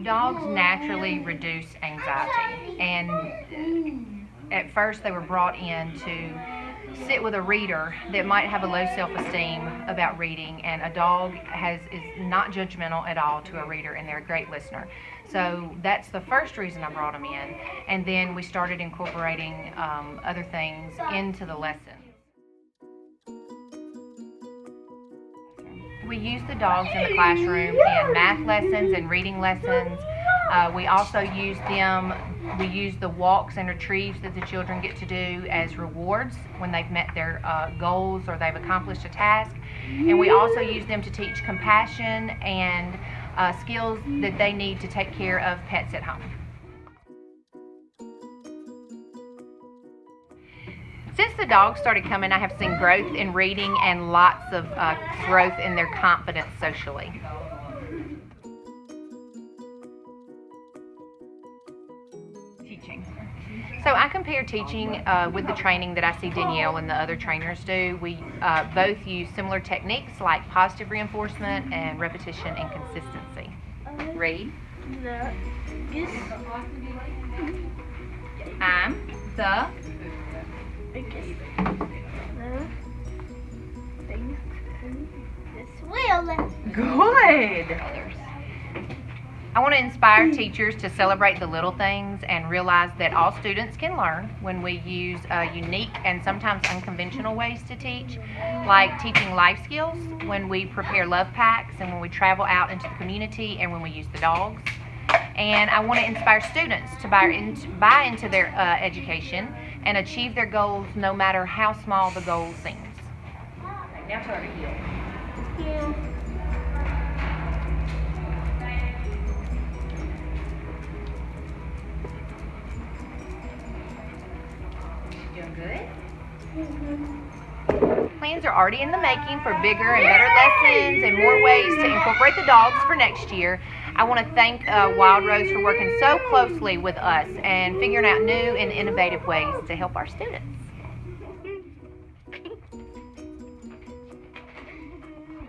Dogs naturally reduce anxiety, and at first they were brought in to sit with a reader that might have a low self-esteem about reading, and a dog is not judgmental at all to a reader, and they're a great listener. So that's the first reason I brought them in, and then we started incorporating other things into the lesson. We use the dogs in the classroom in math lessons and reading lessons. We also use them, we use the walks and retrieves that the children get to do as rewards when they've met their goals or they've accomplished a task. And we also use them to teach compassion and skills that they need to take care of pets at home. Since the dogs started coming, I have seen growth in reading and lots of growth in their confidence socially. Teaching. So I compare teaching with the training that I see Danielle and the other trainers do. We both use similar techniques like positive reinforcement and repetition and consistency. Read. I'm the Good. I want to inspire teachers to celebrate the little things and realize that all students can learn when we use unique and sometimes unconventional ways to teach, like teaching life skills when we prepare love packs and when we travel out into the community and when we use the dogs. And I want to inspire students to buy into their education and achieve their goals no matter how small the goal seems. Now to our heel. Thank you. Doing good? Mm-hmm. Plans are already in the making for bigger and better lessons and more ways to incorporate the dogs for next year. I want to thank Wildrose for working so closely with us and figuring out new and innovative ways to help our students.